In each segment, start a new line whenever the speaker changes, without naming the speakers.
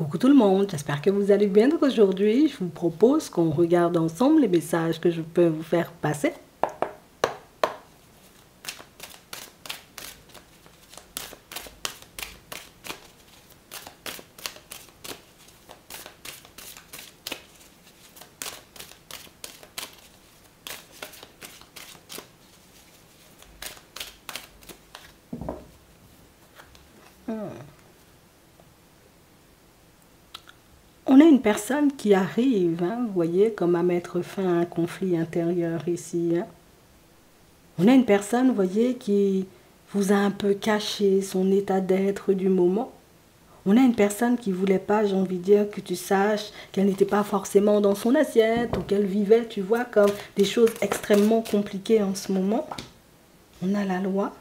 Coucou tout le monde, j'espère que vous allez bien. Donc aujourd'hui, je vous propose qu'on regarde ensemble les messages que je peux vous faire passer. On a une personne qui arrive, hein, vous voyez, comme à mettre fin à un conflit intérieur ici. Hein. On a une personne, vous voyez, qui vous a un peu caché son état d'être du moment. On a une personne qui ne voulait pas, j'ai envie de dire, que tu saches qu'elle n'était pas forcément dans son assiette ou qu'elle vivait, tu vois, comme des choses extrêmement compliquées en ce moment. On a la loi.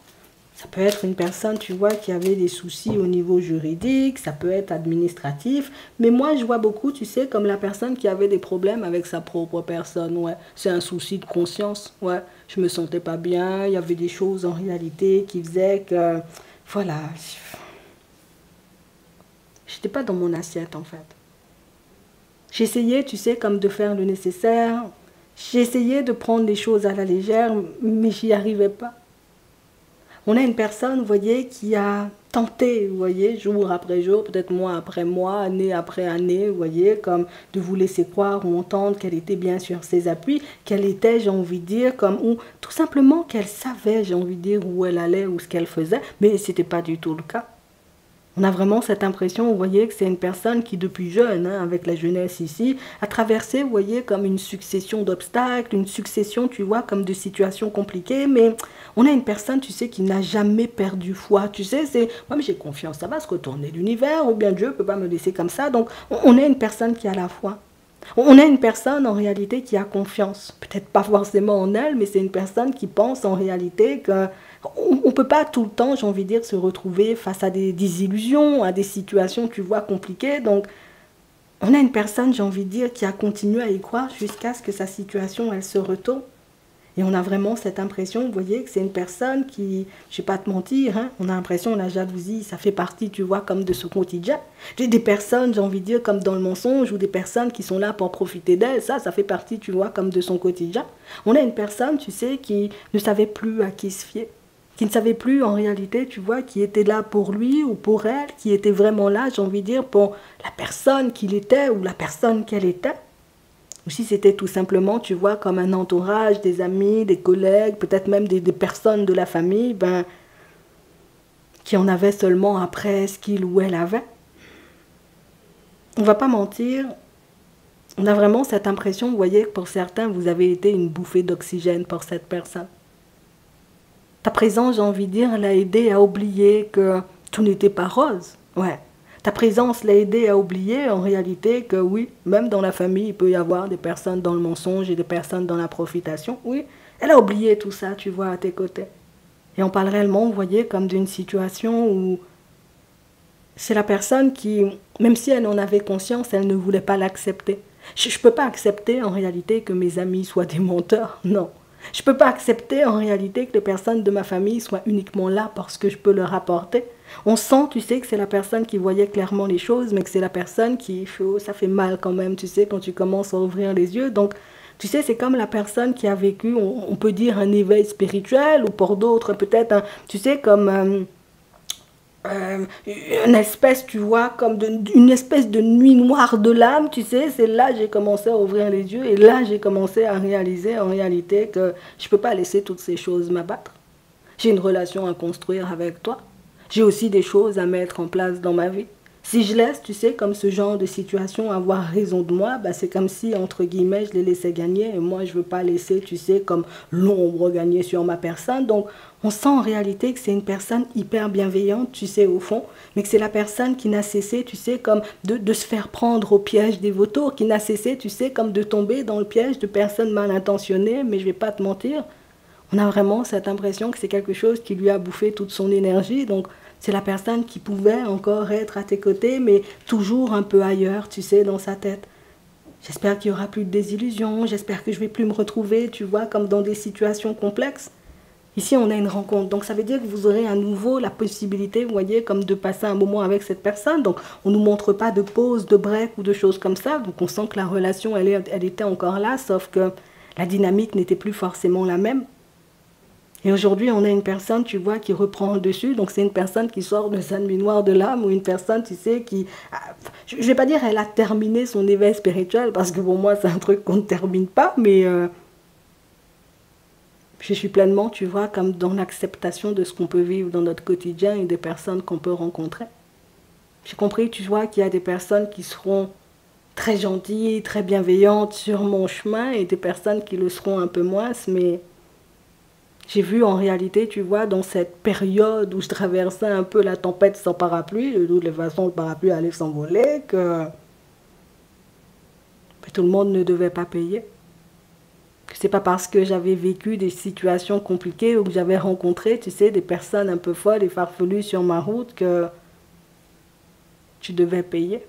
Ça peut être une personne, tu vois, qui avait des soucis au niveau juridique, ça peut être administratif. Mais moi, je vois beaucoup, tu sais, comme la personne qui avait des problèmes avec sa propre personne. Ouais, c'est un souci de conscience. Ouais, je me sentais pas bien. Il y avait des choses en réalité qui faisaient que, voilà, j'étais pas dans mon assiette en fait. J'essayais, tu sais, comme de faire le nécessaire. J'essayais de prendre les choses à la légère, mais j'y arrivais pas. On a une personne, vous voyez, qui a tenté, vous voyez, jour après jour, peut-être mois après mois, année après année, vous voyez, comme de vous laisser croire ou entendre qu'elle était bien sur ses appuis, qu'elle était, j'ai envie de dire, comme, ou tout simplement qu'elle savait, j'ai envie de dire, où elle allait ou ce qu'elle faisait, mais ce n'était pas du tout le cas. On a vraiment cette impression, vous voyez, que c'est une personne qui, depuis jeune, hein, avec la jeunesse ici, a traversé, vous voyez, comme une succession d'obstacles, une succession, tu vois, comme de situations compliquées, mais on a une personne, tu sais, qui n'a jamais perdu foi, tu sais, c'est, moi, mais j'ai confiance, ça va se retourner l'univers, ou bien Dieu ne peut pas me laisser comme ça, donc on a une personne qui a la foi. On a une personne en réalité qui a confiance, peut-être pas forcément en elle, mais c'est une personne qui pense en réalité que on ne peut pas tout le temps, j'ai envie de dire, se retrouver face à des illusions, à des situations, tu vois, compliquées. Donc, on a une personne, j'ai envie de dire, qui a continué à y croire jusqu'à ce que sa situation, elle se retourne. Et on a vraiment cette impression, vous voyez, que c'est une personne qui, je ne vais pas te mentir, hein, on a l'impression, la jalousie, ça fait partie, tu vois, comme de ce quotidien. J'ai des personnes, j'ai envie de dire, comme dans le mensonge, ou des personnes qui sont là pour profiter d'elle, ça fait partie, tu vois, comme de son quotidien. On a une personne, tu sais, qui ne savait plus à qui se fier, qui ne savait plus en réalité, tu vois, qui était là pour lui ou pour elle, qui était vraiment là, j'ai envie de dire, pour la personne qu'il était ou la personne qu'elle était. Ou si c'était tout simplement, tu vois, comme un entourage, des amis, des collègues, peut-être même des personnes de la famille, ben, qui en avaient seulement après ce qu'il ou elle avait. On ne va pas mentir, on a vraiment cette impression, vous voyez, que pour certains, vous avez été une bouffée d'oxygène pour cette personne. Ta présence, j'ai envie de dire, l'a aidé à oublier que tout n'était pas rose. Ouais. Ta présence l'a aidé à oublier en réalité que oui, même dans la famille, il peut y avoir des personnes dans le mensonge et des personnes dans la profitation. Oui, elle a oublié tout ça, tu vois, à tes côtés. Et on parle réellement, vous voyez, comme d'une situation où c'est la personne qui, même si elle en avait conscience, elle ne voulait pas l'accepter. Je ne peux pas accepter en réalité que mes amis soient des menteurs, non. Je ne peux pas accepter en réalité que les personnes de ma famille soient uniquement là parce que je peux leur apporter. On sent, tu sais, que c'est la personne qui voyait clairement les choses, mais que c'est la personne qui, oh, ça fait mal quand même, tu sais, quand tu commences à ouvrir les yeux. Donc, tu sais, c'est comme la personne qui a vécu, on peut dire, un éveil spirituel, ou pour d'autres, peut-être, tu sais, comme une espèce, tu vois, comme une espèce de nuit noire de l'âme, tu sais, c'est là que j'ai commencé à ouvrir les yeux et là j'ai commencé à réaliser en réalité que je ne peux pas laisser toutes ces choses m'abattre. J'ai une relation à construire avec toi. J'ai aussi des choses à mettre en place dans ma vie. Si je laisse, tu sais, comme ce genre de situation avoir raison de moi, bah c'est comme si, entre guillemets, je les laissais gagner. Et moi, je ne veux pas laisser, tu sais, comme l'ombre gagner sur ma personne. Donc, on sent en réalité que c'est une personne hyper bienveillante, tu sais, au fond. Mais que c'est la personne qui n'a cessé, tu sais, comme de se faire prendre au piège des vautours. Qui n'a cessé, tu sais, comme de tomber dans le piège de personnes mal intentionnées. Mais je ne vais pas te mentir. On a vraiment cette impression que c'est quelque chose qui lui a bouffé toute son énergie. Donc, c'est la personne qui pouvait encore être à tes côtés, mais toujours un peu ailleurs, tu sais, dans sa tête. J'espère qu'il n'y aura plus de désillusions, j'espère que je ne vais plus me retrouver, tu vois, comme dans des situations complexes. Ici, on a une rencontre. Donc, ça veut dire que vous aurez à nouveau la possibilité, vous voyez, comme de passer un moment avec cette personne. Donc, on ne nous montre pas de pause, de break ou de choses comme ça. Donc, on sent que la relation, elle était encore là, sauf que la dynamique n'était plus forcément la même. Et aujourd'hui, on a une personne, tu vois, qui reprend le dessus. Donc, c'est une personne qui sort de sa nuit noire de l'âme ou une personne, tu sais, qui... Je ne vais pas dire elle a terminé son éveil spirituel, parce que pour moi, c'est un truc qu'on ne termine pas, mais... je suis pleinement, tu vois, comme dans l'acceptation de ce qu'on peut vivre dans notre quotidien et des personnes qu'on peut rencontrer. J'ai compris, tu vois, qu'il y a des personnes qui seront très gentilles, très bienveillantes sur mon chemin et des personnes qui le seront un peu moins, mais j'ai vu en réalité, tu vois, dans cette période où je traversais un peu la tempête sans parapluie, de toutes les façons le parapluie allait s'envoler, que tout le monde ne devait pas payer. C'est pas parce que j'avais vécu des situations compliquées ou que j'avais rencontré, tu sais, des personnes un peu folles et farfelues sur ma route que tu devais payer.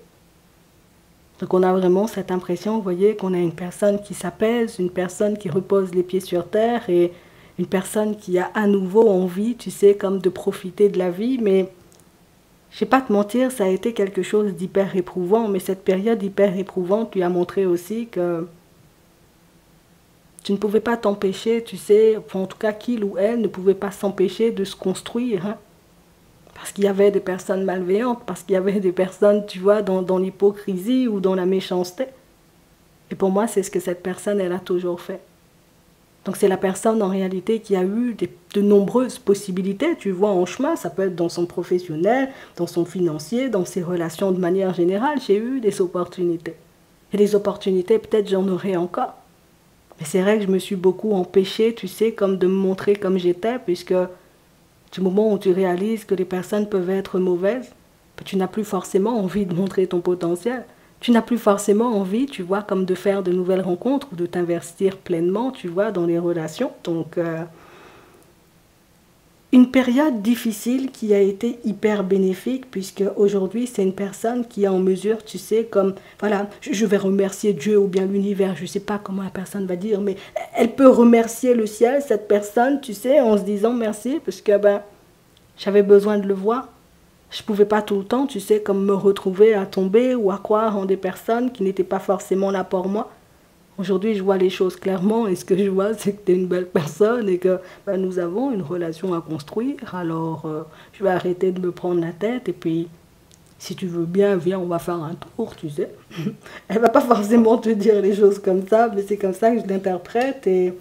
Donc on a vraiment cette impression, vous voyez, qu'on a une personne qui s'apaise, une personne qui repose les pieds sur terre et une personne qui a à nouveau envie, tu sais, comme de profiter de la vie. Mais je ne vais pas te mentir, ça a été quelque chose d'hyper éprouvant, mais cette période hyper éprouvante lui a montré aussi que tu ne pouvais pas t'empêcher, tu sais, enfin, en tout cas qu'il ou elle ne pouvait pas s'empêcher de se construire, hein, parce qu'il y avait des personnes malveillantes, parce qu'il y avait des personnes, tu vois, dans l'hypocrisie ou dans la méchanceté. Et pour moi, c'est ce que cette personne, elle a toujours fait. Donc c'est la personne en réalité qui a eu de nombreuses possibilités, tu vois, en chemin. Ça peut être dans son professionnel, dans son financier, dans ses relations de manière générale. J'ai eu des opportunités. Et des opportunités, peut-être j'en aurai encore. Mais c'est vrai que je me suis beaucoup empêchée, tu sais, comme de me montrer comme j'étais, puisque du moment où tu réalises que les personnes peuvent être mauvaises, tu n'as plus forcément envie de montrer ton potentiel. Tu n'as plus forcément envie, tu vois, comme de faire de nouvelles rencontres ou de t'investir pleinement, tu vois, dans les relations. Donc, une période difficile qui a été hyper bénéfique, puisque aujourd'hui, c'est une personne qui est en mesure, tu sais, comme, voilà, je vais remercier Dieu ou bien l'univers, je ne sais pas comment la personne va dire, mais elle peut remercier le ciel, cette personne, tu sais, en se disant merci, parce que, ben, j'avais besoin de le voir. Je ne pouvais pas tout le temps, tu sais, comme me retrouver à tomber ou à croire en des personnes qui n'étaient pas forcément là pour moi. Aujourd'hui, je vois les choses clairement et ce que je vois, c'est que tu es une belle personne et que ben, nous avons une relation à construire. Alors, je vais arrêter de me prendre la tête et puis, si tu veux bien, viens, on va faire un tour, tu sais. Elle va pas forcément te dire les choses comme ça, mais c'est comme ça que je l'interprète et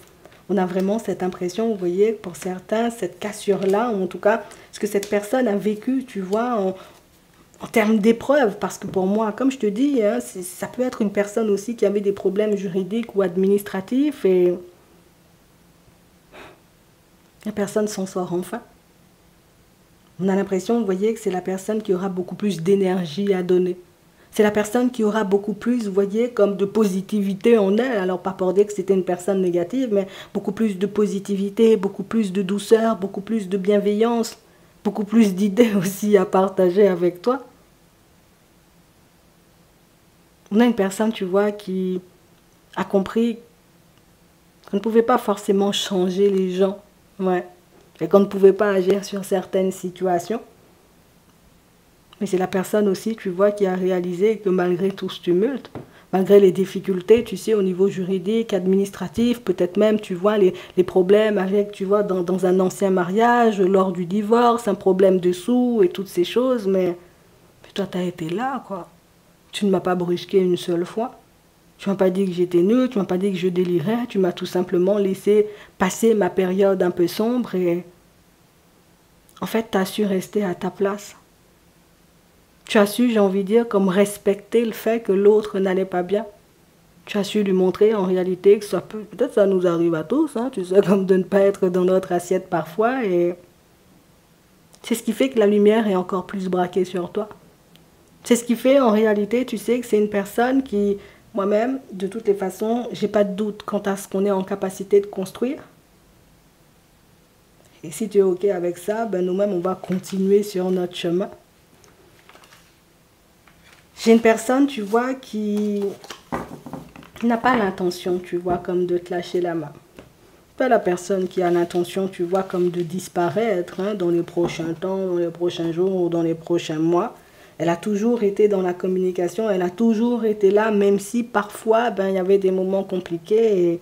on a vraiment cette impression, vous voyez, pour certains, cette cassure-là, ou en tout cas, ce que cette personne a vécu, tu vois, en termes d'épreuves, parce que pour moi, comme je te dis, hein, ça peut être une personne aussi qui avait des problèmes juridiques ou administratifs et la personne s'en sort enfin. On a l'impression, vous voyez, que c'est la personne qui aura beaucoup plus d'énergie à donner. C'est la personne qui aura beaucoup plus, vous voyez, comme de positivité en elle. Alors, pas pour dire que c'était une personne négative, mais beaucoup plus de positivité, beaucoup plus de douceur, beaucoup plus de bienveillance, beaucoup plus d'idées aussi à partager avec toi. On a une personne, tu vois, qui a compris qu'on ne pouvait pas forcément changer les gens, ouais, et qu'on ne pouvait pas agir sur certaines situations. Mais c'est la personne aussi, tu vois, qui a réalisé que malgré tout ce tumulte, malgré les difficultés, tu sais, au niveau juridique, administratif, peut-être même, tu vois, les problèmes avec, tu vois, dans un ancien mariage, lors du divorce, un problème de sous et toutes ces choses, mais toi, tu as été là, quoi. Tu ne m'as pas brusqué une seule fois. Tu ne m'as pas dit que j'étais nulle, tu ne m'as pas dit que je délirais, tu m'as tout simplement laissé passer ma période un peu sombre et en fait, tu as su rester à ta place. Tu as su, j'ai envie de dire, comme respecter le fait que l'autre n'allait pas bien. Tu as su lui montrer en réalité que ça peut, peut-être ça nous arrive à tous, hein, tu sais, comme de ne pas être dans notre assiette parfois et c'est ce qui fait que la lumière est encore plus braquée sur toi. C'est ce qui fait en réalité, tu sais, que c'est une personne qui, moi-même, de toutes les façons, j'ai pas de doute quant à ce qu'on est en capacité de construire. Et si tu es OK avec ça, ben nous-mêmes, on va continuer sur notre chemin. J'ai une personne, tu vois, qui n'a pas l'intention, tu vois, comme de te lâcher la main. pas la personne qui a l'intention, tu vois, comme de disparaître hein, dans les prochains temps, dans les prochains jours ou dans les prochains mois. Elle a toujours été dans la communication, elle a toujours été là, même si parfois, ben, il y avait des moments compliqués et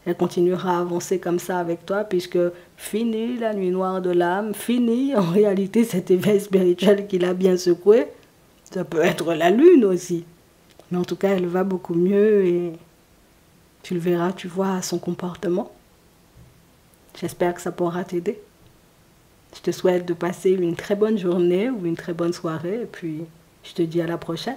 elle continuera à avancer comme ça avec toi, puisque fini la nuit noire de l'âme, fini en réalité cet éveil spirituel qui l'a bien secoué. Ça peut être la lune aussi. Mais en tout cas, elle va beaucoup mieux et tu le verras, tu vois, à son comportement. J'espère que ça pourra t'aider. Je te souhaite de passer une très bonne journée ou une très bonne soirée et puis je te dis à la prochaine.